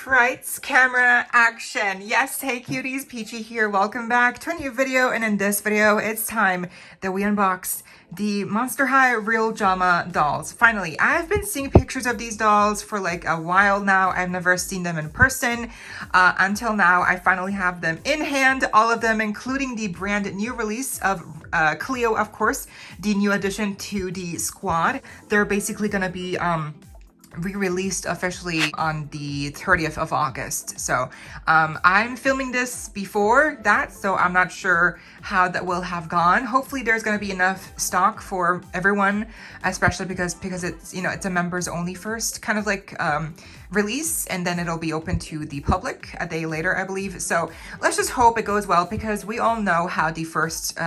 Crites, camera, action. Yes, hey cuties, PeachY here. Welcome back to a new video, and in this video, it's time that we unbox the Monster High Real Drama dolls. Finally, I've been seeing pictures of these dolls for like a while now. I've never seen them in person. Until now, I finally have them in hand, all of them, including the brand new release of Cleo, of course, the new addition to the squad. They're basically gonna be re-released officially on the 30th of August. So I'm filming this before that, so I'm not sure how that will have gone. Hopefully there's going to be enough stock for everyone, especially because it's, you know, it's a members only first kind of like release, and then it'll be open to the public a day later, I believe. So let's just hope it goes well, because we all know how the first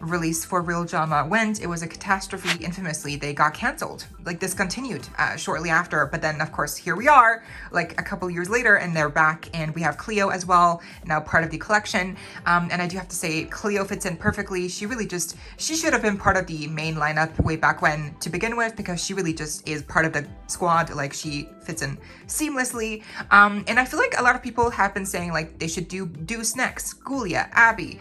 release for Real Drama went. It was a catastrophe. Infamously, they got canceled, like discontinued shortly after. But then of course here we are like a couple years later, and they're back, and we have Cleo as well, now part of the collection. And I do have to say, Cleo fits in perfectly. She should have been part of the main lineup way back when to begin with, because she really just is part of the squad. Like, she fits in seamlessly. And I feel like a lot of people have been saying like they should do Deuce next, Ghoulia, Abby,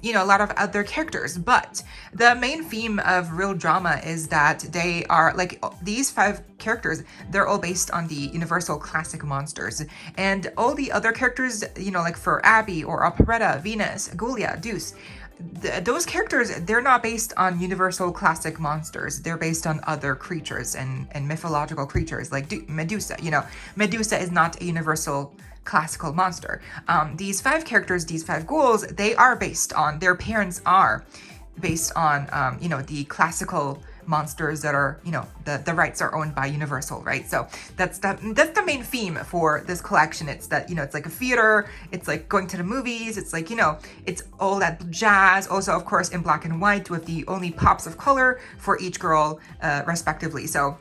you know, a lot of other characters. But the main theme of Real Drama is that they are like, these 5 characters, they're all based on the Universal classic monsters, and all the other characters, you know, like for Abby or Operetta, Venus, Ghoulia, Deuce, those characters, they're not based on Universal classic monsters. They're based on other creatures and mythological creatures like Medusa. You know, Medusa is not a Universal classical monster. These 5 characters, these 5 ghouls, they are based on, their parents are based on, you know, the classical monsters that are, you know, the rights are owned by Universal, right? So that's the main theme for this collection. It's that, you know, it's like a theater, it's like going to the movies, it's like, you know, it's all that jazz. Also, of course, in black and white with the only pops of color for each girl, respectively. So,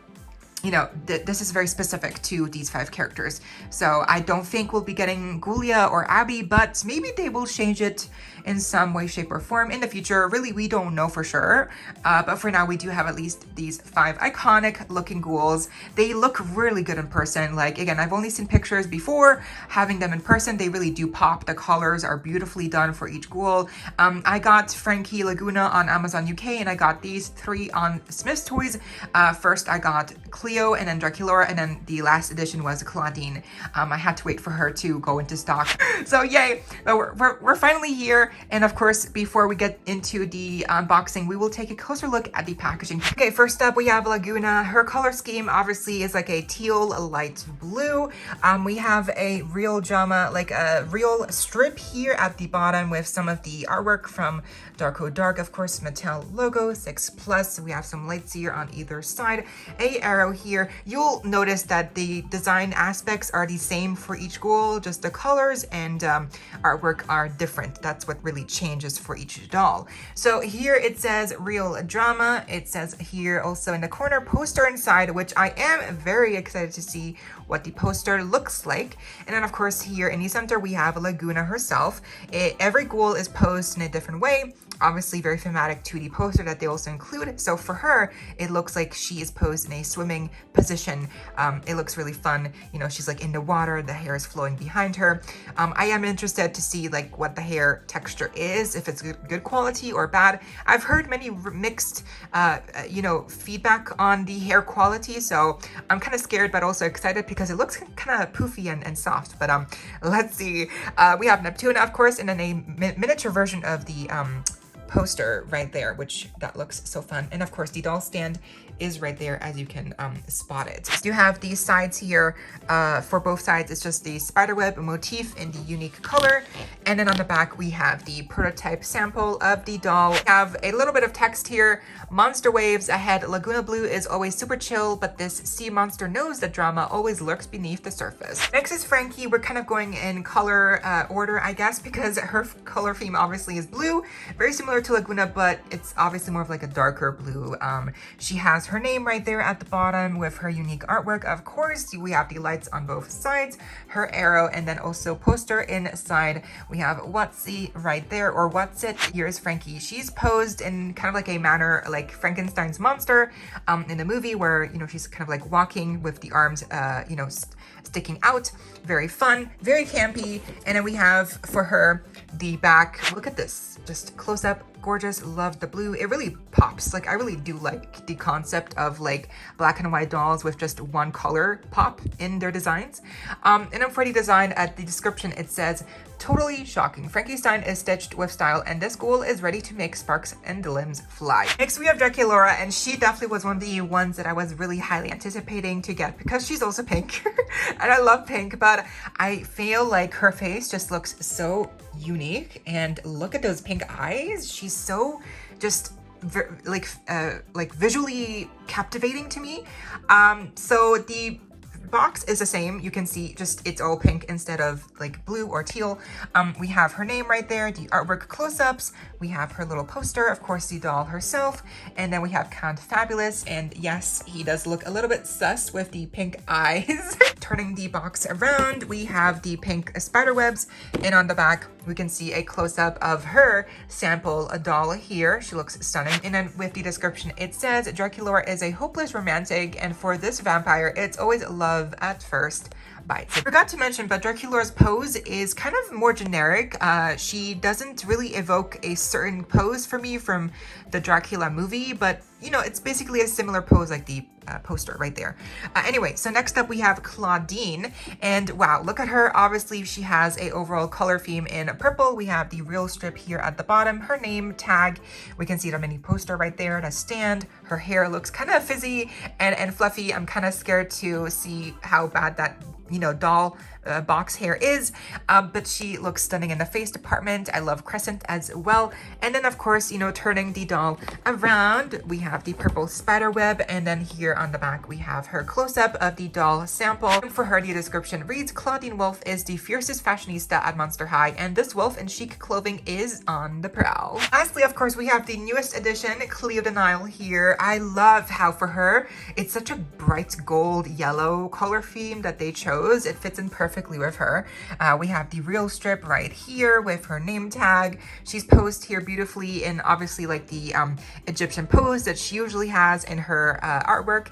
you know, this is very specific to these 5 characters. So I don't think we'll be getting Ghoulia or Abby, but maybe they will change it in some way, shape, or form in the future. Really, we don't know for sure. But for now, we do have at least these 5 iconic looking ghouls. They look really good in person. Like, again, I've only seen pictures before. Having them in person, they really do pop. The colors are beautifully done for each ghoul. I got Frankie Lagoona on Amazon UK, and I got these 3 on Smith's Toys. First, I got Cleo, and then Draculaura, and then the last edition was Clawdeen. I had to wait for her to go into stock. So yay, but we're finally here. And of course, before we get into the unboxing, we will take a closer look at the packaging. Okay, first up, we have Lagoona. Her color scheme obviously is like a teal, a light blue. We have a Real Drama, like a real strip here at the bottom with some of the artwork from Dark, of course, Mattel logo, 6+. We have some lights here on either side, a arrow here. You'll notice that the design aspects are the same for each ghoul, just the colors and artwork are different. That's what really changes for each doll. So here it says Real Drama. It says here also in the corner, poster inside, which I am very excited to see what the poster looks like. And then of course here in the center we have Lagoona herself. Every ghoul is posed in a different way, obviously very thematic to the poster that they also include. So for her, it looks like she is posed in a swimming position. It looks really fun. You know, she's like in the water, the hair is flowing behind her. I am interested to see like what the hair texture is, if it's good quality or bad. I've heard many mixed, you know, feedback on the hair quality. So I'm kind of scared, but also excited because it looks kind of poofy and soft. But let's see. We have Neptune, of course, and then a miniature version of the poster right there, which that looks so fun. And of course the doll stand is right there, as you can spot it. So you have these sides here. For both sides, it's just the spiderweb motif in the unique color. And then on the back, we have the prototype sample of the doll. We have a little bit of text here. Monster waves ahead. Lagoona Blue is always super chill, but this sea monster knows that drama always lurks beneath the surface. Next is Frankie. We're kind of going in color order, I guess, because her color theme obviously is blue, very similar to Lagoona, but it's obviously more of like a darker blue. She has her name right there at the bottom with her unique artwork. Of course, we have the lights on both sides, her arrow, and then also poster inside. We have Whatsy right there, or What's It. Here's Frankie. She's posed in kind of like a manner like Frankenstein's monster in the movie, where, you know, she's kind of like walking with the arms, you know, sticking out. Very fun, very campy. And then we have for her the back. Look at this, just close up, gorgeous. Love the blue. It really pops. Like, I really do like the concept of like black and white dolls with just one color pop in their designs. And then for the design, at the description it says, totally shocking. Frankie Stein is stitched with style, and this ghoul is ready to make sparks and the limbs fly. Next we have Draculaura, and she definitely was one of the ones that I was really highly anticipating to get because she's also pink. And I love pink, but I feel like her face just looks so unique. And look at those pink eyes. She's so just like visually captivating to me. So the box is the same. You can see just it's all pink instead of like blue or teal. We have her name right there, the artwork close-ups. We have her little poster, of course, the doll herself, and then we have Count Fabulous. And yes, he does look a little bit sus with the pink eyes. Turning the box around, we have the pink spider webs, and on the back we can see a close-up of her sample doll here. She looks stunning. And then with the description it says, Draculaura is a hopeless romantic, and for this vampire it's always love at first bite. I forgot to mention, but Draculaura's pose is kind of more generic. She doesn't really evoke a certain pose for me from the Dracula movie, but you know, it's basically a similar pose like the poster right there. Anyway, so next up we have Clawdeen, and wow, look at her. Obviously she has a overall color theme in purple. We have the real strip here at the bottom, her name tag. We can see the mini poster right there, the stand. Her hair looks kind of fizzy and fluffy. I'm kind of scared to see how bad that, you know, doll box hair is, but she looks stunning in the face department. I love Crescent as well. And then of course, you know, turning the doll around, we have the purple spider web, and then here on the back we have her close-up of the doll sample. And for her, the description reads, Clawdeen Wolf is the fiercest fashionista at Monster High, and this wolf in chic clothing is on the prowl. Lastly, of course, we have the newest edition, Cleo the Nile here. I love how for her it's such a bright gold yellow color theme that they chose. It fits in perfectly with her. We have the real strip right here with her name tag. She's posed here beautifully in obviously like the Egyptian pose that she usually has in her artwork.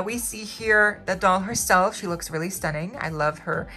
We see here the doll herself. She looks really stunning. I love her,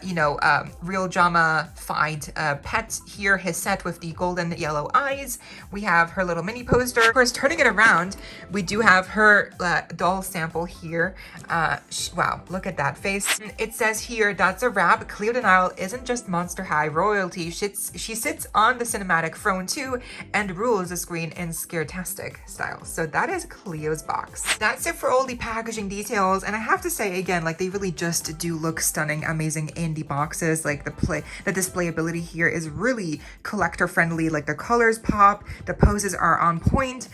you know, real drama-fied pet here, his set with the golden yellow eyes. We have her little mini poster. Of course, turning it around, we do have her doll sample here. Wow, look at that face. It says here, that's a wrap. Cleo the Nile isn't just Monster High royalty. She sits on the cinematic throne too and rules the screen in scaretastic style. So that is Cleo's box. That's it for all the packaging details. And I have to say again, like they really just do look stunning, amazing in the boxes. Like the displayability here is really collector friendly. Like the colors pop, the poses are on point.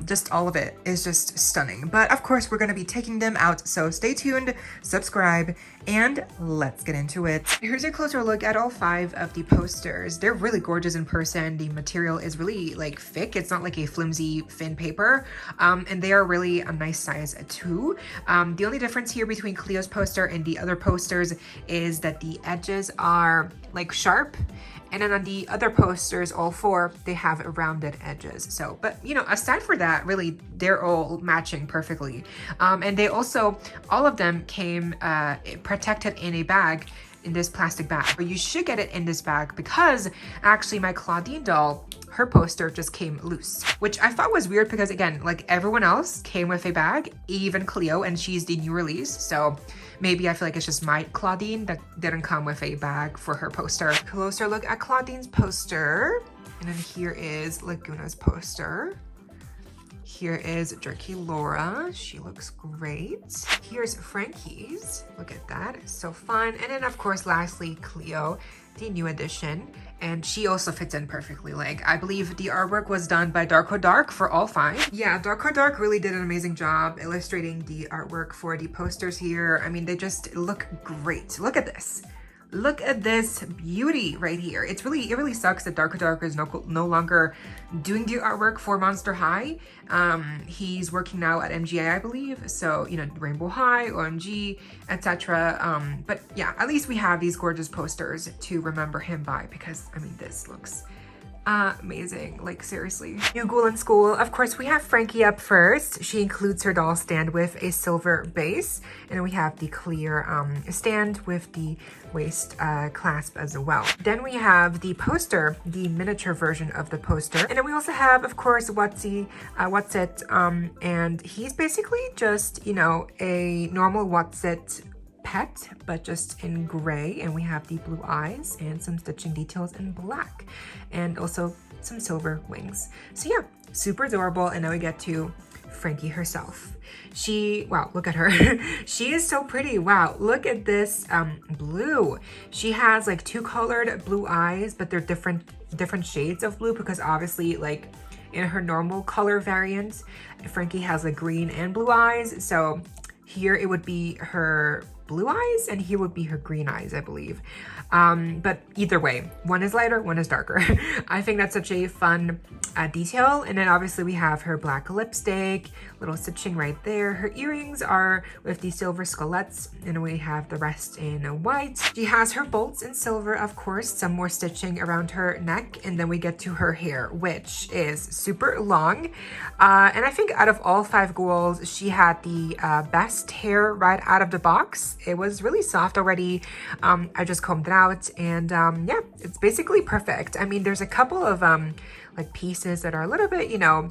Just all of it is just stunning. But of course, we're going to be taking them out. So stay tuned, subscribe, and let's get into it. Here's a closer look at all 5 of the posters. They're really gorgeous in person. The material is really like thick. It's not like a flimsy thin paper. And they are really a nice size too. The only difference here between Cleo's poster and the other posters is that the edges are like sharp. And then on the other posters, all 4, they have rounded edges. So, but you know, aside for that, really, they're all matching perfectly. And they also, all of them came protected in a bag, in this plastic bag. But you should get it in this bag because actually my Clawdeen doll, her poster just came loose, which I thought was weird because again, like everyone else came with a bag, even Cleo, and she's the new release. So maybe I feel like it's just my Clawdeen that didn't come with a bag for her poster. Closer look at Clawdeen's poster. And then here is Lagoona's poster. Here is Draculaura. She looks great. Here's Frankie's. Look at that. It's so fun. And then of course, lastly, Cleo, the new edition. And she also fits in perfectly. Like, I believe the artwork was done by Dark for all 5. Yeah, Dark really did an amazing job illustrating the artwork for the posters here. I mean, they just look great. Look at this. Look at this beauty right here. It really sucks that Darker is no longer doing the artwork for Monster High. He's working now at MGA, I believe. So, you know, Rainbow High, OMG, etc. But yeah, at least we have these gorgeous posters to remember him by, because I mean, this looks amazing, like seriously. New Ghoul in School, of course, we have Frankie up first. She includes her doll stand with a silver base, and then we have the clear stand with the waist clasp as well. Then we have the poster, the miniature version of the poster, and then we also have, of course, What's It, and he's basically just, you know, a normal What's It pet, but just in gray, and we have the blue eyes and some stitching details in black, and also some silver wings. So yeah, super adorable. And now we get to Frankie herself. Wow, look at her. She is so pretty. Wow, look at this blue. She has like two colored blue eyes, but they're different shades of blue, because obviously, like, in her normal color variant, Frankie has like green and blue eyes. So here it would be her blue eyes, and here would be her green eyes, I believe. But either way, one is lighter, one is darker. I think that's such a fun detail. And then obviously we have her black lipstick, little stitching right there. Her earrings are with the silver skulets, and we have the rest in white. She has her bolts in silver, of course, some more stitching around her neck, and then we get to her hair, which is super long. And I think out of all 5 ghouls, she had the best hair right out of the box. It was really soft already. I just combed it out, and yeah, it's basically perfect. I mean, there's a couple of like pieces that are a little bit, you know,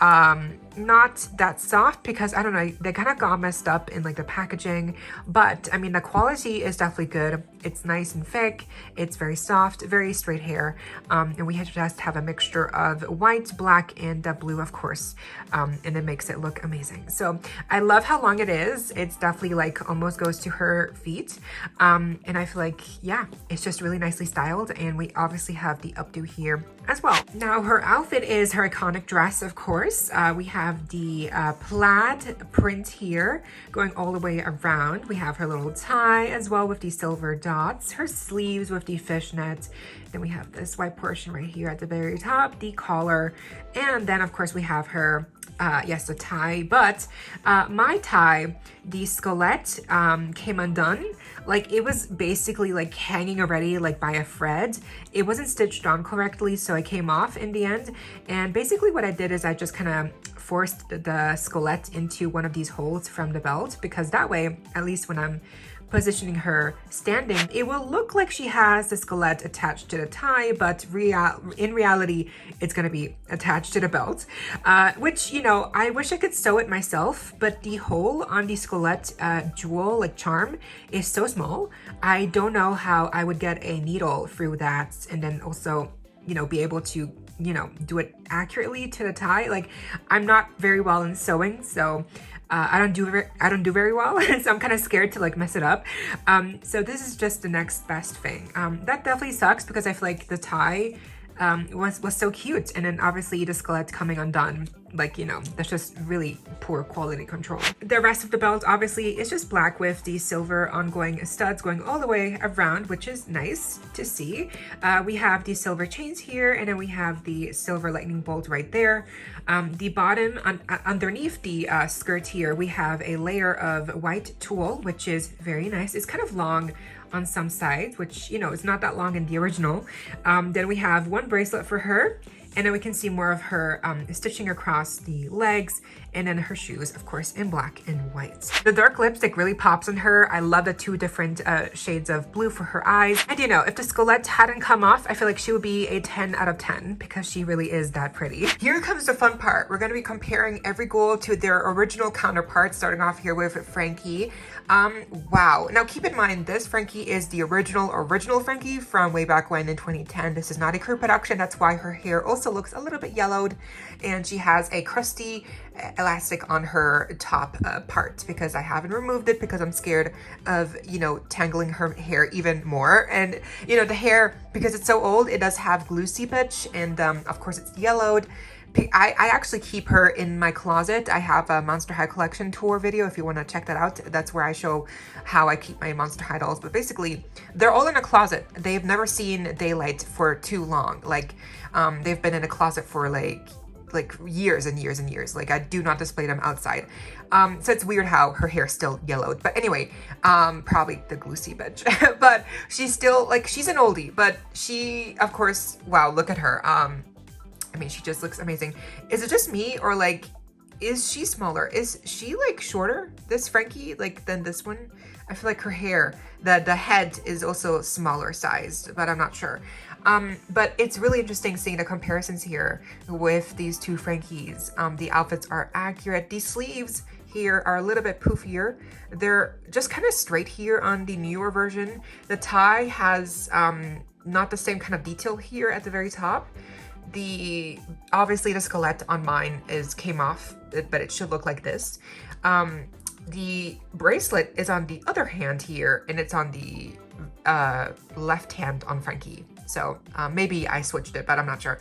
not that soft, because I don't know, they kind of got messed up in like the packaging, but I mean, the quality is definitely good. It's nice and thick, it's very soft, very straight hair, and we just have a mixture of white, black, and blue, of course, and it makes it look amazing. So I love how long it is. It's definitely like almost goes to her feet, and I feel like, yeah, it's just really nicely styled, and we obviously have the updo here as well. Now her outfit is her iconic dress, of course. We have the plaid print here going all the way around. We have her little tie as well with the silver dots, her sleeves with the fishnet. Then we have this white portion right here at the very top, the collar, and then of course we have her yes, the tie, but my tie, the skelet came undone. Like, it was basically like hanging already, like by a thread. It wasn't stitched on correctly, so it came off in the end. And basically what I did is I just kind of forced the skelet into one of these holes from the belt, because that way, at least when I'm positioning her standing, it will look like she has the skelet attached to the tie, but in reality, it's gonna be attached to the belt, which, you know, I wish I could sew it myself, but the hole on the skelet jewel, like charm, is so small. I don't know how I would get a needle through that, and then also, you know, be able to, you know, do it accurately to the tie. Like, I'm not very well in sewing, so I don't do very well, so I'm kind of scared to like mess it up. So this is just the next best thing. That definitely sucks, because I feel like the tie was so cute, and then obviously the skelet coming undone, like, you know, that's just really poor quality control. The rest of the belt obviously is just black with the silver ongoing studs going all the way around, which is nice to see. We have the silver chains here, and then we have the silver lightning bolt right there. The bottom, underneath the skirt here, we have a layer of white tulle, which is very nice. It's kind of long on some sides, which, you know, is not that long in the original. Then we have one bracelet for her, and then we can see more of her stitching across the legs, and then her shoes, of course, in black and white. The dark lipstick really pops on her. I love the 2 different shades of blue for her eyes. And you know, if the skelet hadn't come off, I feel like she would be a 10 out of 10, because she really is that pretty. Here comes the fun part. We're going to be comparing every ghoul to their original counterparts, starting off here with Frankie. Wow. Now keep in mind, this Frankie is the original Frankie from way back when in 2010. This is not a crew production. That's why her hair also looks a little bit yellowed, and she has a crusty elastic on her top part, because I haven't removed it because I'm scared of, you know, tangling her hair even more. And, you know, the hair, because it's so old, it does have glue seepage, and of course it's yellowed. I actually keep her in my closet. I have a Monster High collection tour video if you want to check that out. That's where I show how I keep my Monster High dolls. But basically, they're all in a closet. They've never seen daylight for too long. Like, they've been in a closet for like years and years and years. Like, I do not display them outside. So it's weird how her hair's still yellowed. But anyway, probably the glue seepage. But she's still, like, she's an oldie. But she, of course, wow, look at her. I mean, she just looks amazing. Is it just me, or like, is she smaller? Is she like shorter, this Frankie, like than this one? I feel like her hair, the head is also smaller sized, but I'm not sure. But it's really interesting seeing the comparisons here with these two Frankies. The outfits are accurate. These sleeves here are a little bit poofier. They're just kind of straight here on the newer version. The tie has not the same kind of detail here at the very top. Obviously the skelet on mine came off, but it should look like this. The bracelet is on the other hand here, and it's on the left hand on Frankie. So maybe I switched it, but I'm not sure.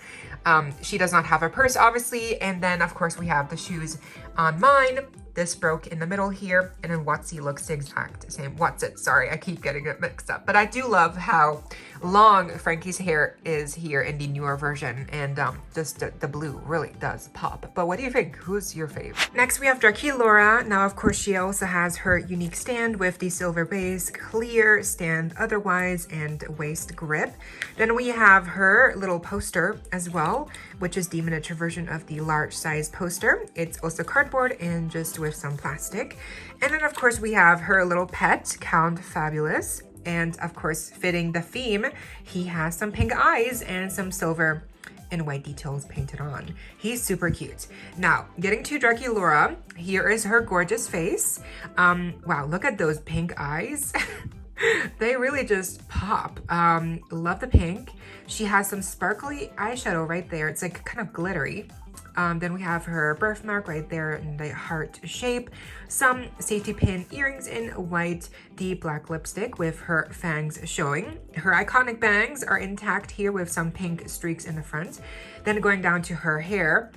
She does not have a purse, obviously. And then of course we have the shoes on mine. This broke in the middle here, and then Watsy looks the exact same. Watsit, sorry, I keep getting it mixed up. But I do love how long Frankie's hair is here in the newer version, and just the blue really does pop. But what do you think? Who's your fave? Next, we have Draculaura. Now, of course, she also has her unique stand with the silver base, clear stand otherwise, and waist grip. Then we have her little poster as well, which is the miniature version of the large size poster. It's also cardboard and just with some plastic. And then of course we have her little pet, Count Fabulous. And of course, fitting the theme, he has some pink eyes and some silver and white details painted on. He's super cute. Now, getting to Draculaura, here is her gorgeous face. Wow, look at those pink eyes. They really just pop. Love the pink. She has some sparkly eyeshadow right there. It's like kind of glittery. Then we have her birthmark right there in the heart shape. Some safety pin earrings in white, the black lipstick with her fangs showing. Her iconic bangs are intact here with some pink streaks in the front. Then going down to her hair,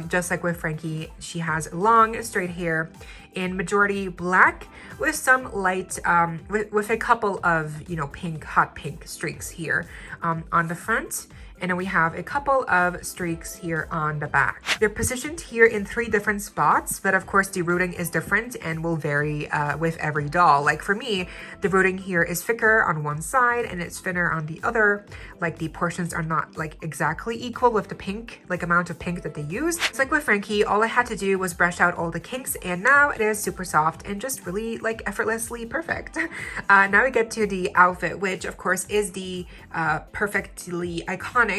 just like with Frankie, she has long straight hair in majority black with some light, with a couple of, you know, pink, hot pink streaks here on the front. And then we have a couple of streaks here on the back. They're positioned here in 3 different spots, but of course the rooting is different and will vary with every doll. Like for me, the rooting here is thicker on one side and it's thinner on the other. Like the portions are not like exactly equal with the pink, like amount of pink that they use. It's like with Frankie, all I had to do was brush out all the kinks, and now it is super soft and just really like effortlessly perfect. Now we get to the outfit, which of course is the perfectly iconic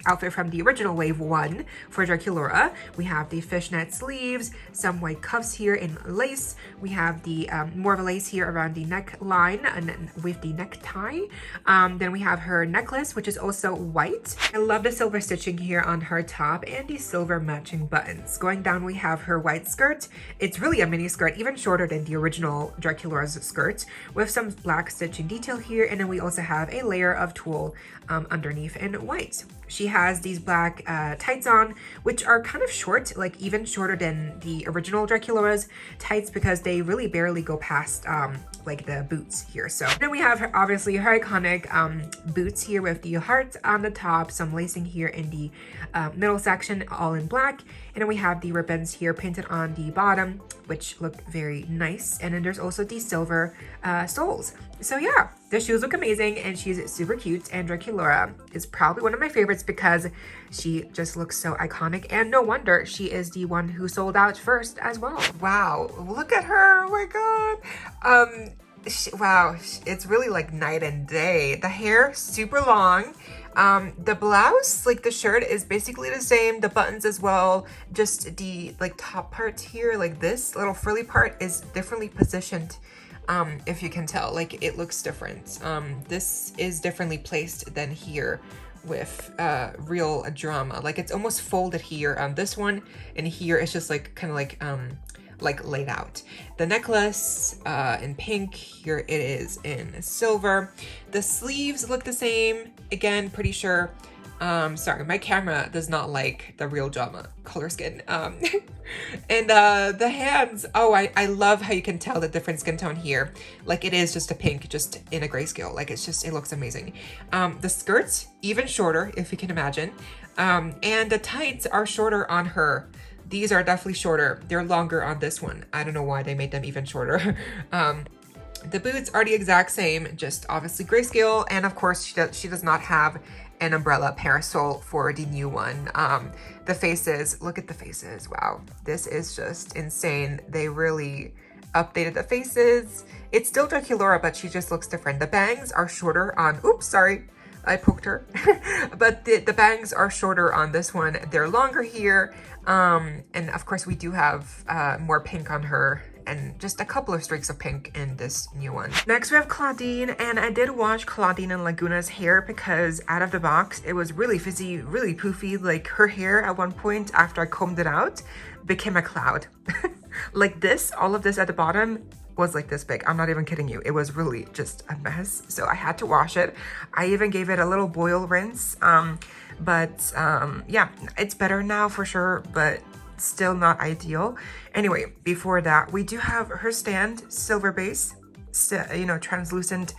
outfit from the original Wave 1 for Draculaura. We have the fishnet sleeves, some white cuffs here in lace. We have the more of a lace here around the neckline and with the necktie. Then we have her necklace, which is also white. I love the silver stitching here on her top and the silver matching buttons. Going down, we have her white skirt. It's really a mini skirt, even shorter than the original Draculaura's skirt, with some black stitching detail here. And then we also have a layer of tulle underneath in white. She has these black tights on, which are kind of short, like even shorter than the original Draculaura's tights, because they really barely go past like the boots here. So then we have her, obviously her iconic boots here with the heart on the top, some lacing here in the middle section, all in black. And then we have the ribbons here painted on the bottom, which look very nice. And then there's also the silver soles. So yeah, the shoes look amazing and she's super cute. And Draculaura is probably one of my favorites because she just looks so iconic, and no wonder she is the one who sold out first as well. Wow, look at her, oh my god. Wow, it's really like night and day. The hair, super long. The blouse, like the shirt is basically the same, the buttons as well, just the like top part here, like this little frilly part is differently positioned. If you can tell, like it looks different. This is differently placed than here with real drama. Like it's almost folded here on this one, and here it's just like kind of like laid out. The necklace in pink, here it is in silver. The sleeves look the same, again, pretty sure Sorry, my camera does not like the real drama color skin. And the hands, oh, I love how you can tell the different skin tone here. Like it is just a pink, just in a grayscale. Like it's just, it looks amazing. The skirts, even shorter, if you can imagine. And the tights are shorter on her. These are definitely shorter. They're longer on this one. I don't know why they made them even shorter. The boots are the exact same, just obviously grayscale. And of course, she does not have an umbrella parasol for the new one. The faces, look at the faces. Wow, this is just insane. They really updated the faces. It's still Draculaura, but she just looks different. The bangs are shorter on, oops, sorry, I poked her. But the bangs are shorter on this one. They're longer here. And of course we do have more pink on her, and just a couple of streaks of pink in this new one. Next we have Clawdeen, and I did wash Clawdeen and Lagoona's hair because out of the box it was really fizzy, really poofy. Like her hair at one point after I combed it out became a cloud. Like this, all of this at the bottom was like this big. I'm not even kidding you. It was really just a mess. So I had to wash it. I even gave it a little boil rinse. Yeah, it's better now for sure, but still not ideal. Anyway, before that, we do have her stand, silver base, you know, translucent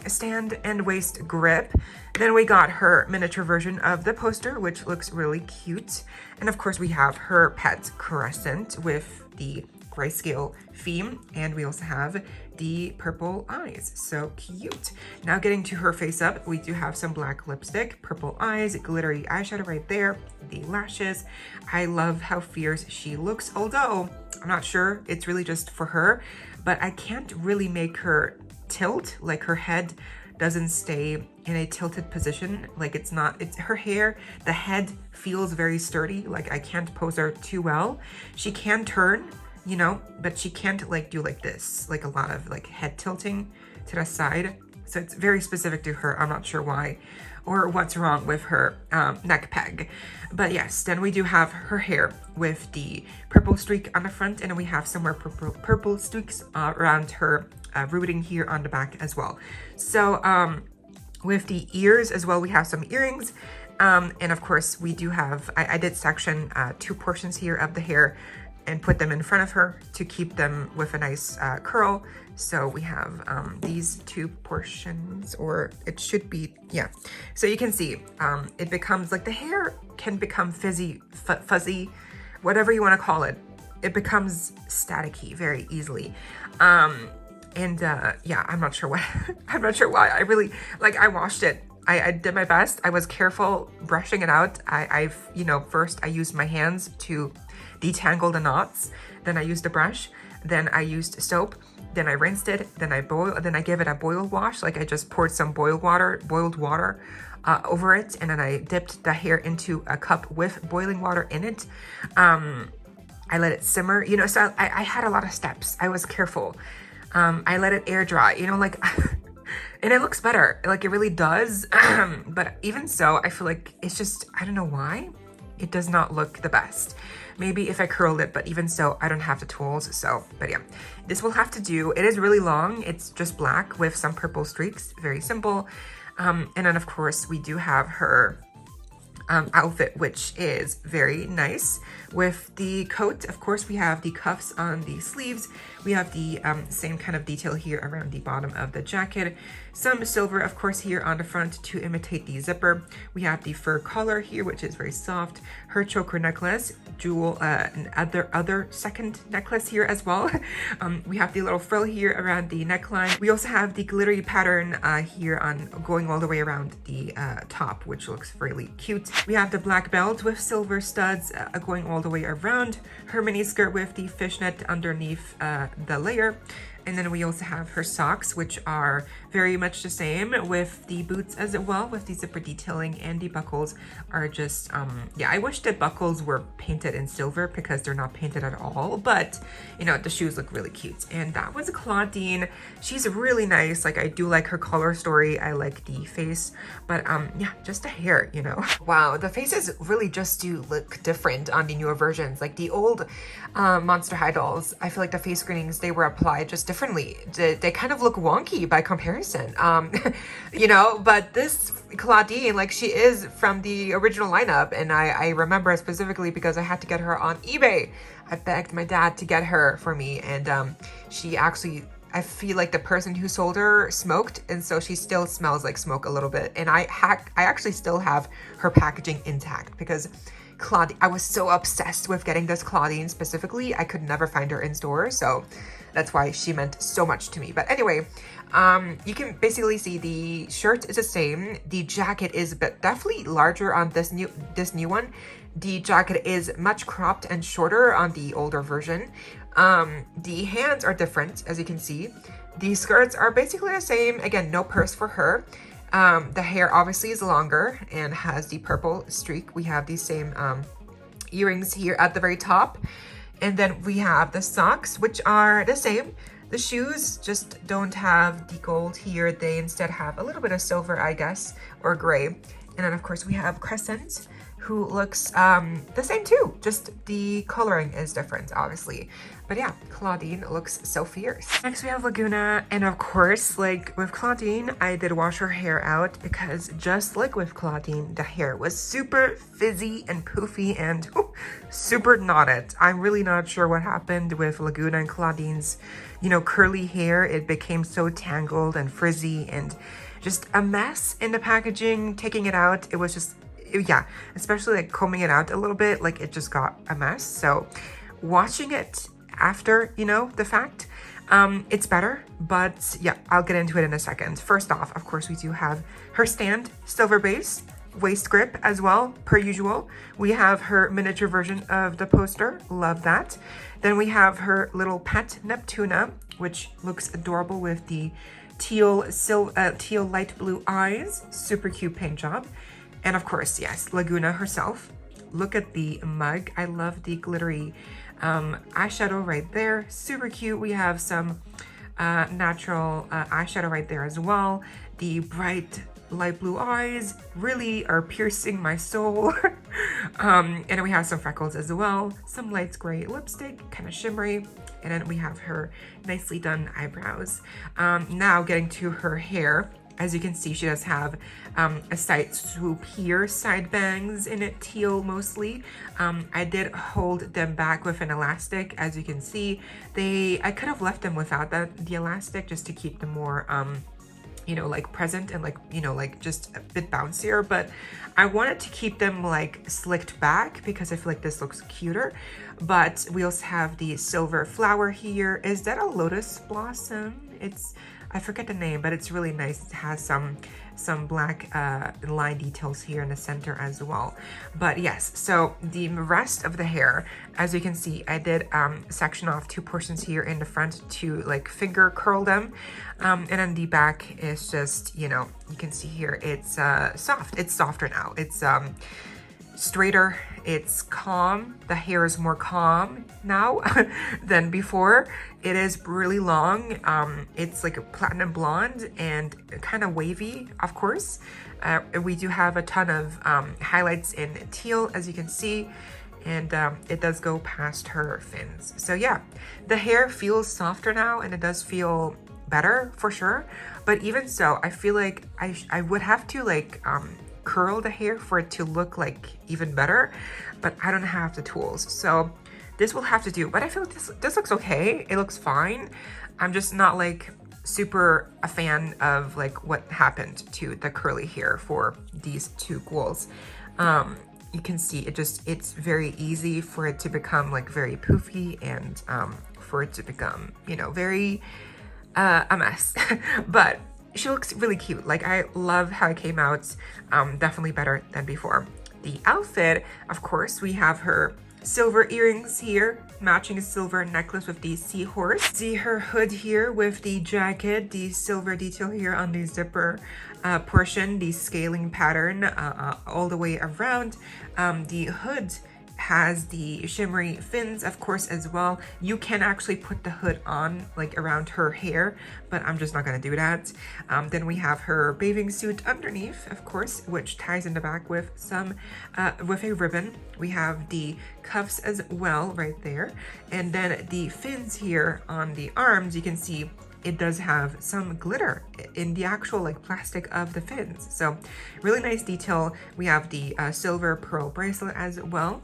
stand and waist grip. Then we got her miniature version of the poster, which looks really cute. And of course we have her pet crescent with the grayscale theme, and we also have the purple eyes. So cute. Now getting to her face up, we do have some black lipstick, purple eyes, glittery eyeshadow right there, the lashes. I love how fierce she looks, although I'm not sure it's really just for her, but I can't really make her tilt. Like her head doesn't stay in a tilted position. Like it's her hair, the head feels very sturdy. Like I can't pose her too well. She can turn, you know, but she can't like do like this, like a lot of like head tilting to the side. So it's very specific to her. I'm not sure why or what's wrong with her neck peg. But yes, then we do have her hair with the purple streak on the front, and then we have some more purple streaks around her rooting here on the back as well. So with the ears as well, we have some earrings. And of course we do have, I did section 2 portions here of the hair and put them in front of her to keep them with a nice curl. So we have these 2 portions, or it should be, yeah. So you can see it becomes like the hair can become fuzzy, whatever you want to call it. It becomes staticky very easily. Yeah, I'm not sure why. I'm not sure why. I really, like, I washed it. I did my best. I was careful brushing it out. I've, you know, first I used my hands to detangle the knots. Then I used a brush. Then I used soap. Then I rinsed it. Then I gave it a boil wash. Like I just poured some boiled water over it. And then I dipped the hair into a cup with boiling water in it. I let it simmer, you know, so I had a lot of steps. I was careful. I let it air dry, you know, like, and it looks better. Like it really does. But even so, I feel like it's just, I don't know why it does not look the best. Maybe if I curled it, but even so, I don't have the tools. So, but yeah, this will have to do. It is really long. It's just black with some purple streaks, very simple. And then of course we do have her outfit, which is very nice with the coat. Of course, we have the cuffs on the sleeves. We have the same kind of detail here around the bottom of the jacket. Some silver, of course, here on the front to imitate the zipper. We have the fur collar here, which is very soft. Her choker necklace, jewel, and other second necklace here as well. We have the little frill here around the neckline. We also have the glittery pattern here on going all the way around the top, which looks really cute. We have the black belt with silver studs going all the way around. Her mini skirt with the fishnet underneath the layer. And then we also have her socks, which are very much the same with the boots as well, with the zipper detailing, and the buckles are just, yeah, I wish the buckles were painted in silver because they're not painted at all, but you know, the shoes look really cute. And that was Clawdeen. She's really nice. Like I do like her color story. I like the face, but yeah, just the hair, you know. Wow, the faces really just do look different on the newer versions. Like the old Monster High dolls, I feel like the face screenings, they were applied just differently. They kind of look wonky by comparison. Comparison. You know, but this Clawdeen, like, she is from the original lineup, and I remember specifically because I had to get her on eBay. I begged my dad to get her for me, and she actually, I feel like the person who sold her smoked, and so she still smells like smoke a little bit. And I actually still have her packaging intact because Clawdeen, I was so obsessed with getting this Clawdeen specifically. I could never find her in store, so that's why she meant so much to me. But anyway, you can basically see the shirt is the same. The jacket is definitely larger on this new one. The jacket is much cropped and shorter on the older version. The hands are different, as you can see. The skirts are basically the same. Again, no purse for her. The hair obviously is longer and has the purple streak. We have these same earrings here at the very top. And then we have the socks, which are the same. The shoes just don't have the gold here. They instead have a little bit of silver, I guess, or gray. And then of course we have Crescent, who looks the same too, just the coloring is different, obviously. But yeah, Clawdeen looks so fierce. Next we have Lagoona, and of course, like with Clawdeen, I did wash her hair out because just like with Clawdeen, the hair was super fizzy and poofy and super knotted. I'm really not sure what happened with Lagoona and Clawdeen's, you know, curly hair. It became so tangled and frizzy and just a mess in the packaging. Taking it out, it was just, yeah, especially like combing it out a little bit, like it just got a mess. So watching it after, you know, the fact, it's better, but yeah, I'll get into it in a second. First off, of course, we do have her stand, silver base, waist grip as well, per usual. We have her miniature version of the poster, love that. Then we have her little pet Neptuna, which looks adorable with the teal light blue eyes, super cute paint job. And of course, yes, Lagoona herself. Look at the mug. I love the glittery eyeshadow right there. Super cute. We have some natural eyeshadow right there as well. The bright light blue eyes really are piercing my soul. And then we have some freckles as well. Some light gray lipstick, kind of shimmery. And then we have her nicely done eyebrows. Now getting to her hair. As you can see, she does have a side swoop here, side bangs in it, teal mostly. I did hold them back with an elastic. As you can see, I could have left them without the elastic just to keep them more, you know, like present and like, you know, like just a bit bouncier. But I wanted to keep them like slicked back because I feel like this looks cuter. But we also have the silver flower here. Is that a lotus blossom? I forget the name, but it's really nice. It has some black line details here in the center as well. But yes, so the rest of the hair, as you can see, I did section off 2 portions here in the front to like finger curl them. And then the back is just, you know, you can see here, it's soft. It's softer now. It's straighter, it's calm. The hair is more calm now than before. It is really long. It's like a platinum blonde and kind of wavy, of course. We do have a ton of highlights in teal, as you can see, and it does go past her fins. So yeah, the hair feels softer now and it does feel better for sure. But even so, I feel like I would have to like curl the hair for it to look like even better, but I don't have the tools, so this will have to do. But I feel like this looks okay. It looks fine. I'm just not like super a fan of like what happened to the curly hair for these 2 ghouls. You can see it's very easy for it to become like very poofy and for it to become, you know, very a mess. But she looks really cute. Like, I love how it came out. Definitely better than before. The outfit, of course, we have her silver earrings here, matching a silver necklace with the seahorse. See her hood here with the jacket, the silver detail here on the zipper portion, the scaling pattern all the way around. The hood has the shimmery fins, of course, as well. You can actually put the hood on like around her hair, but I'm just not gonna do that. Then we have her bathing suit underneath, of course, which ties in the back with some with a ribbon. We have the cuffs as well right there, and then the fins here on the arms. You can see it does have some glitter in the actual like plastic of the fins. So really nice detail. We have the silver pearl bracelet as well.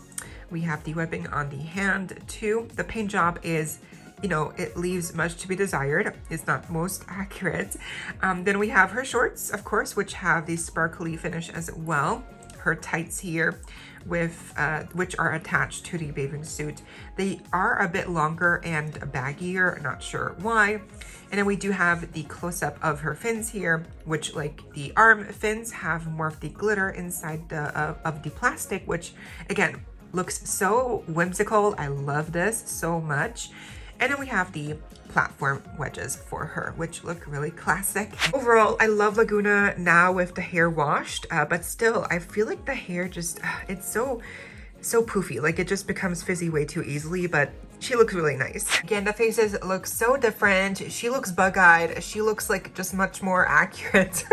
We have the webbing on the hand too. The paint job is, you know, it leaves much to be desired. It's not most accurate. Then we have her shorts, of course, which have the sparkly finish as well. Her tights here with which are attached to the bathing suit. They are a bit longer and baggier, not sure why. And then we do have the close-up of her fins here, which, like the arm fins, have more of the glitter inside of the plastic, which again looks so whimsical. I love this so much. And then we have the platform wedges for her, which look really classic. Overall, I love Lagoona now with the hair washed, but still, I feel like the hair just, it's so poofy. Like it just becomes frizzy way too easily, but she looks really nice. Again, the faces look so different. She looks bug-eyed. She looks like just much more accurate.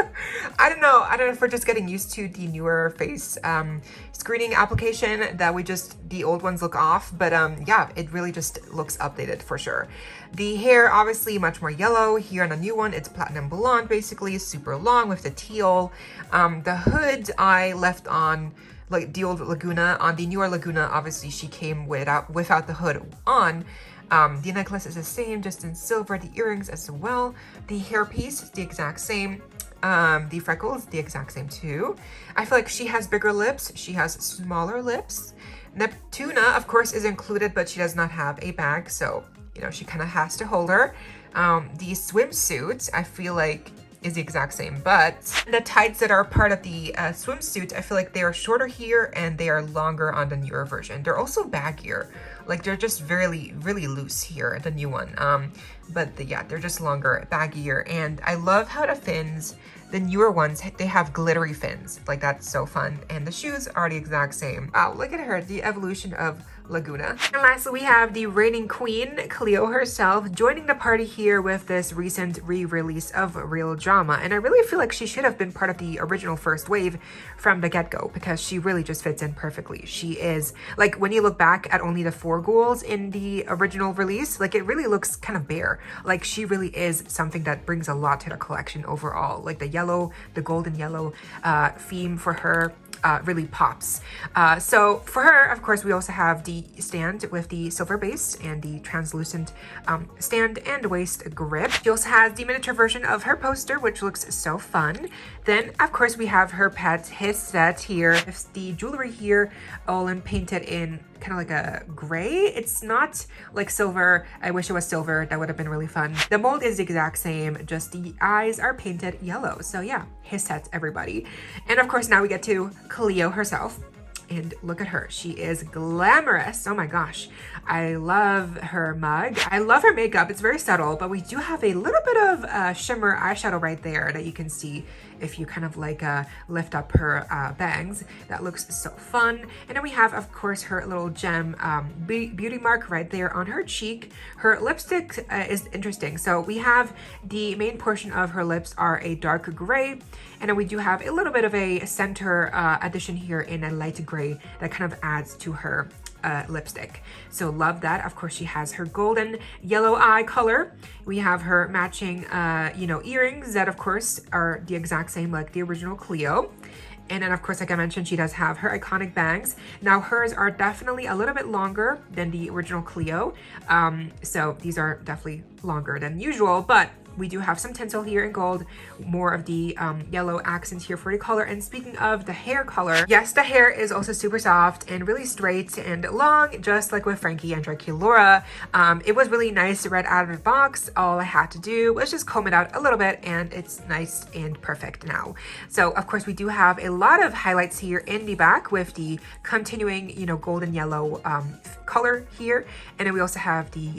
I don't know if we're just getting used to the newer face screening application that the old ones look off, but yeah, it really just looks updated for sure. The hair, obviously much more yellow. Here on the new one, it's platinum blonde, basically super long with the teal. The hood I left on like the old Lagoona. On the newer Lagoona, obviously she came without the hood on. The necklace is the same, just in silver. The earrings as well. The hairpiece is the exact same. The freckles, the exact same too. I feel like she has bigger lips. She has smaller lips. Neptuna, of course, is included, but she does not have a bag, so you know she kind of has to hold her. The swimsuit, I feel like, is the exact same, but the tights that are part of the swimsuit, I feel like they are shorter here and they are longer on the newer version. They're also baggier, like they're just really loose here, the new one. Yeah, they're just longer, baggier, and I love how the fins, the newer ones, they have glittery fins. Like that's so fun. And the shoes are the exact same. Wow, look at her, the evolution of Lagoona. And lastly, we have the reigning queen, Cleo herself, joining the party here with this recent re-release of Real Drama. And I really feel like she should have been part of the original first wave from the get-go, because she really just fits in perfectly. She is, like, when you look back at only the 4 ghouls in the original release, like it really looks kind of bare. Like she really is something that brings a lot to the collection overall. Like the yellow, the golden yellow theme for her really pops. So for her, of course, we also have the stand with the silver base and the translucent stand and waist grip. She also has the miniature version of her poster, which looks so fun. Then, of course, we have her pet, his set here. With the jewelry here, all in painted in kind of like a gray. It's not like silver. I wish it was silver. That would have been really fun. The mold is the exact same, just the eyes are painted yellow. So yeah, his sets, everybody. And of course, now we get to Cleo herself. And look at her. She is glamorous. Oh my gosh. I love her mug. I love her makeup. It's very subtle, but we do have a little bit of shimmer eyeshadow right there that you can see if you kind of like lift up her bangs. That looks so fun. And then we have, of course, her little gem beauty mark right there on her cheek. Her lipstick is interesting. So we have the main portion of her lips are a dark gray, and then we do have a little bit of a center addition here in a light gray that kind of adds to her lipstick. So love that. Of course, she has her golden yellow eye color. We have her matching, earrings that, of course, are the exact same like the original Cleo. And then, of course, like I mentioned, she does have her iconic bangs. Now, hers are definitely a little bit longer than the original Cleo. So these are definitely longer than usual, but we do have some tinsel here in gold, more of the yellow accent here for the color. And speaking of the hair color, yes, the hair is also super soft and really straight and long, just like with Frankie and Draculaura. It was really nice right out of the box. All I had to do was just comb it out a little bit, and it's nice and perfect now. So of course, we do have a lot of highlights here in the back with the continuing, golden yellow color here. And then we also have the,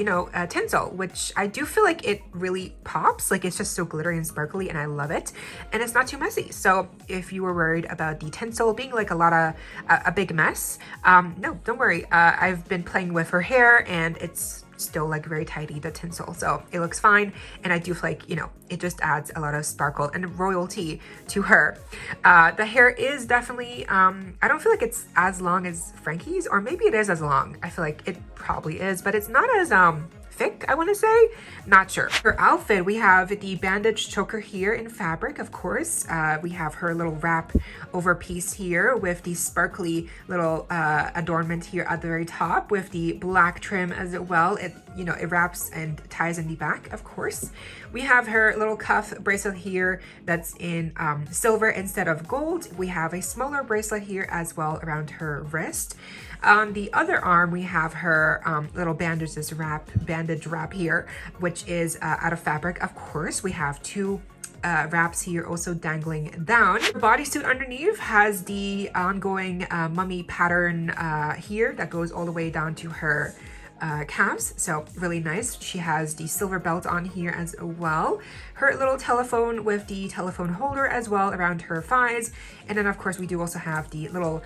tinsel, which I do feel like it really pops. Like it's just so glittery and sparkly, and I love it. And it's not too messy. So if you were worried about the tinsel being like a big mess, no, don't worry. I've been playing with her hair, and it's still like very tidy, the tinsel, so it looks fine. And I do feel like, it just adds a lot of sparkle and royalty to her. The hair is definitely I don't feel like it's as long as Frankie's, or maybe it is as long. I feel like it probably is, but it's not as thick, I want to say. Not sure. Her outfit, we have the bandage choker here in fabric, of course. We have her little wrap over piece here with the sparkly little adornment here at the very top with the black trim as well. It, you know, it wraps and ties in the back, of course. We have her little cuff bracelet here that's in silver instead of gold. We have a smaller bracelet here as well around her wrist. On the other arm, we have her little bandage wrap here, which is out of fabric. Of course, we have two wraps here also dangling down. The bodysuit underneath has the ongoing mummy pattern here that goes all the way down to her calves, so really nice. She has the silver belt on here as well. Her little telephone with the telephone holder as well around her thighs, and then of course we do also have the little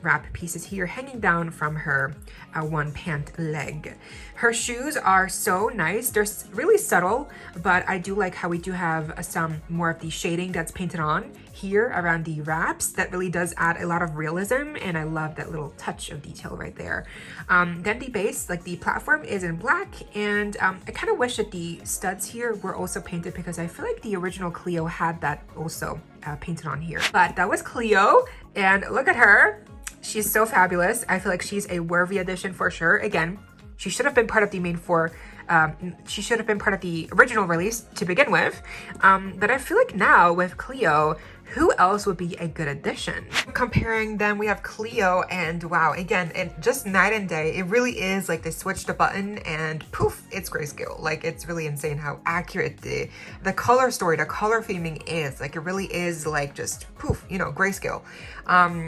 wrap pieces here hanging down from her one pant leg. Her shoes are so nice. They're really subtle, but I do like how we do have some more of the shading that's painted on here around the wraps. That really does add a lot of realism, and I love that little touch of detail right there. Then the base, like the platform, is in black, and I kind of wish that the studs here were also painted because I feel like the original Cleo had that also painted on here. But that was Cleo, and look at her. She's so fabulous. I feel like she's a worthy addition for sure. Again, she should have been part of the main four. She should have been part of the original release to begin with. But I feel like now with Cleo, who else would be a good addition? Comparing them, we have Cleo, and wow, again, it just night and day. It really is like they switched a button and poof, it's grayscale. Like, it's really insane how accurate the color story, the color theming is. Like, it really is like just poof, you know, grayscale.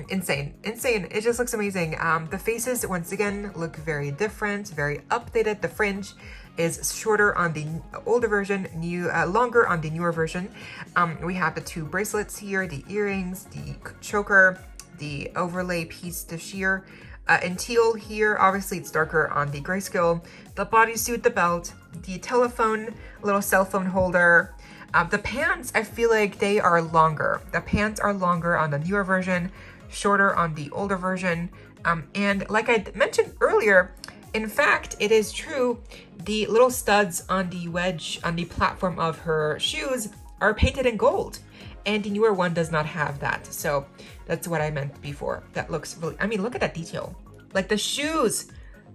Insane. It just looks amazing. The faces, once again, look very different, very updated. The fringe is shorter on the older version, longer on the newer version. We have the two bracelets here, the earrings, the choker, the overlay piece, the sheer in teal here. Obviously it's darker on the grayscale. The bodysuit, the belt, the telephone, little cell phone holder. The pants, I feel like they are longer. The pants are longer on the newer version, shorter on the older version. And like I mentioned earlier, in fact, it is true, the little studs on the wedge on the platform of her shoes are painted in gold, and the newer one does not have that. So that's what I meant before. That looks really, I mean, look at that detail. Like the shoes,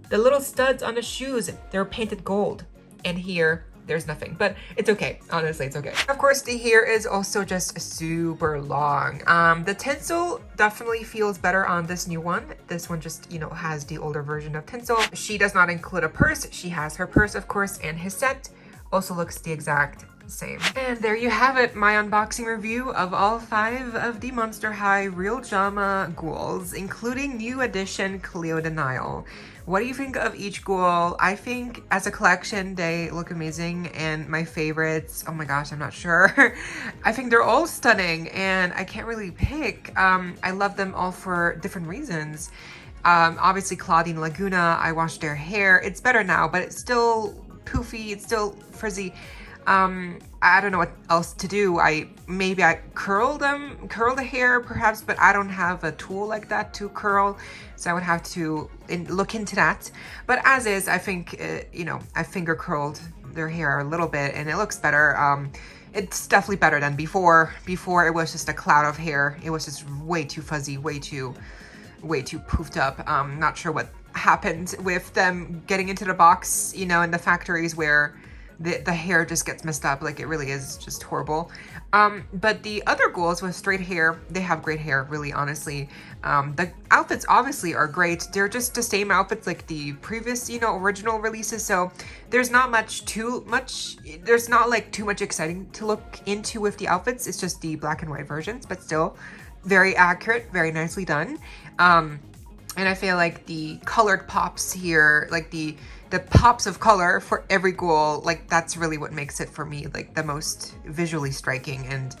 the little studs on the shoes, they're painted gold, and here there's nothing, but it's okay. Honestly, it's okay. Of course, the hair is also just super long. The tinsel definitely feels better on this new one. This one just, you know, has the older version of tinsel. She does not include a purse. She has her purse, of course, and his set also looks the exact same. And there you have it, my unboxing review of all 5 of the Monster High Real Drama ghouls, including new addition Cleo the Nile. What do you think of each ghoul? I think as a collection, they look amazing, and my favorites, oh my gosh, I'm not sure. I think they're all stunning, and I can't really pick. I love them all for different reasons. Obviously Clawdeen Lagoona, I washed their hair. It's better now, but it's still poofy, it's still frizzy. I don't know what else to do. Maybe I curl the hair perhaps, but I don't have a tool like that to curl, so I would have to look into that. But as is, I think, you know, I finger curled their hair a little bit and it looks better. It's definitely better than before. Before it was just a cloud of hair. It was just way too fuzzy, way too poofed up. Not sure what happened with them getting into the box, you know, in the factories where the hair just gets messed up. Like, it really is just horrible. But the other ghouls with straight hair, they have great hair, really, honestly. The outfits obviously are great. They're just the same outfits like the previous, you know, original releases. So there's not there's not like too much exciting to look into with the outfits. It's just the black and white versions, but still very accurate, very nicely done. And I feel like the colored pops here, like the pops of color for every ghoul, like that's really what makes it for me like the most visually striking. And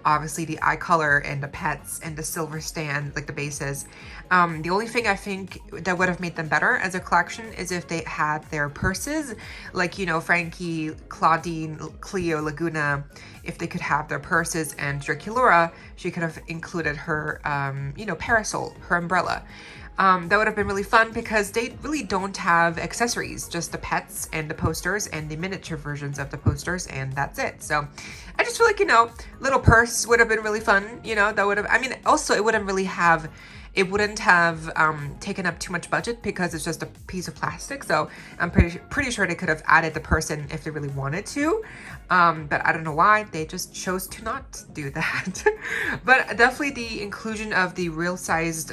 obviously the eye color and the pets and the silver stand, like the bases. The only thing I think that would have made them better as a collection is if they had their purses, like, you know, Frankie, Clawdeen, Cleo, Lagoona, if they could have their purses, and Draculaura, she could have included her, you know, parasol, her umbrella. That would have been really fun because they really don't have accessories, just the pets and the posters and the miniature versions of the posters, and that's it. So I just feel like, you know, little purse would have been really fun, you know, that would have, I mean, also it wouldn't have taken up too much budget because it's just a piece of plastic. So I'm pretty sure they could have added the person if they really wanted to. But I don't know why they just chose to not do that. But definitely the inclusion of the real sized,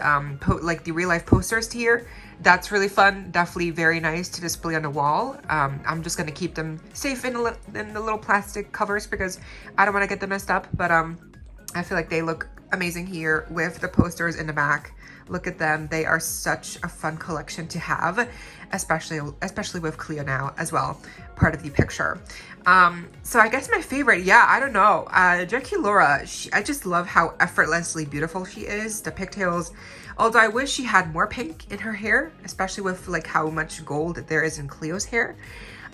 like the real life posters here, that's really fun. Definitely very nice to display on the wall. I'm just gonna keep them safe in the little plastic covers because I don't want to get them messed up. But I feel like they look amazing here with the posters in the back. Look at them. They are such a fun collection to have, especially with Cleo now as well, part of the picture. So I guess my favorite, yeah, I don't know. Draculaura, I just love how effortlessly beautiful she is. The pigtails, although I wish she had more pink in her hair, especially with like how much gold there is in Cleo's hair.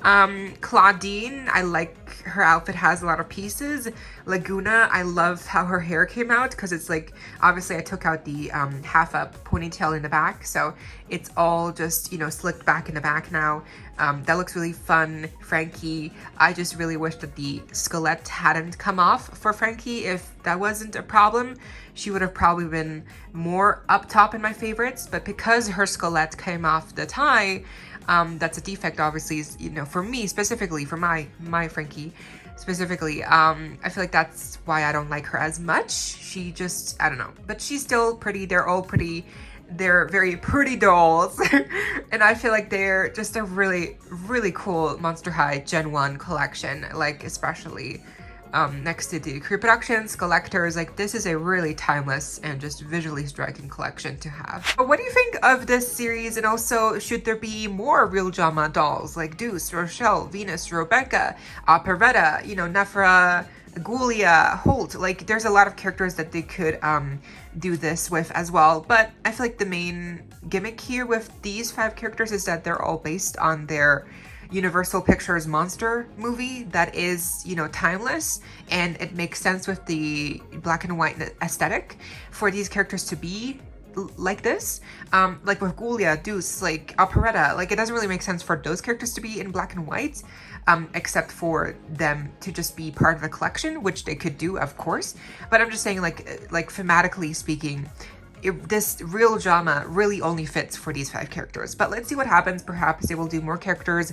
Clawdeen, I like her outfit, has a lot of pieces. Lagoona, I love how her hair came out because it's like, obviously I took out the half up ponytail in the back, so it's all just, you know, slicked back in the back now. That looks really fun. Frankie, I just really wish that the skelet hadn't come off for Frankie. If that wasn't a problem, she would have probably been more up top in my favorites, but because her skelet came off the tie, that's a defect, obviously, you know, for me specifically, for my Frankie specifically. I feel like that's why I don't like her as much. She just, I don't know, but she's still pretty. They're all pretty. They're very pretty dolls. And I feel like they're just a really, really cool Monster High Gen 1 collection, like especially next to the Crew Productions, collectors. Like, this is a really timeless and just visually striking collection to have. But what do you think of this series? And also, should there be more real drama dolls like Deuce, Rochelle, Venus, Rebecca, Operetta, you know, Nephra, Gulia, Holt? Like, there's a lot of characters that they could do this with as well. But I feel like the main gimmick here with these 5 characters is that they're all based on their Universal Pictures monster movie that is, you know, timeless, and it makes sense with the black and white aesthetic for these characters to be like this. Like with Gulia, Deuce, like Operetta, like it doesn't really make sense for those characters to be in black and white, except for them to just be part of the collection, which they could do, of course. But I'm just saying, like thematically speaking, this real drama really only fits for these 5 characters. But let's see what happens. Perhaps they will do more characters.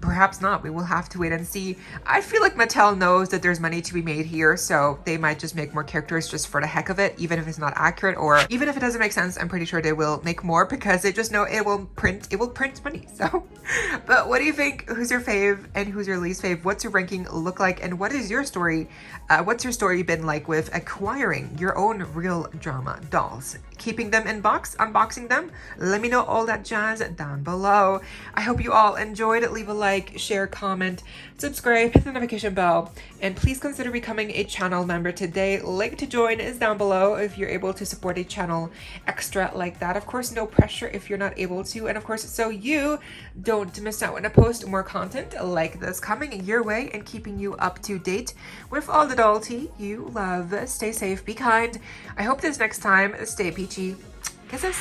Perhaps not. We will have to wait and see. I feel like Mattel knows that there's money to be made here, so they might just make more characters just for the heck of it, even if it's not accurate, or even if it doesn't make sense. I'm pretty sure they will make more because they just know it will print money. So, but what do you think? Who's your fave and who's your least fave? What's your ranking look like? And what is your story? What's your story been like with acquiring your own real drama dolls? Keeping them in box, unboxing them? Let me know all that jazz down below. I hope you all enjoyed. Leave a like, share, comment, subscribe, hit the notification bell, and please consider becoming a channel member today. Link to join is down below if you're able to support a channel extra like that. Of course, no pressure if you're not able to, and of course, so you don't miss out when I post more content like this coming your way and keeping you up to date with all the doll tea you love. Stay safe, be kind. I hope this next time, stay peachy. Kisses.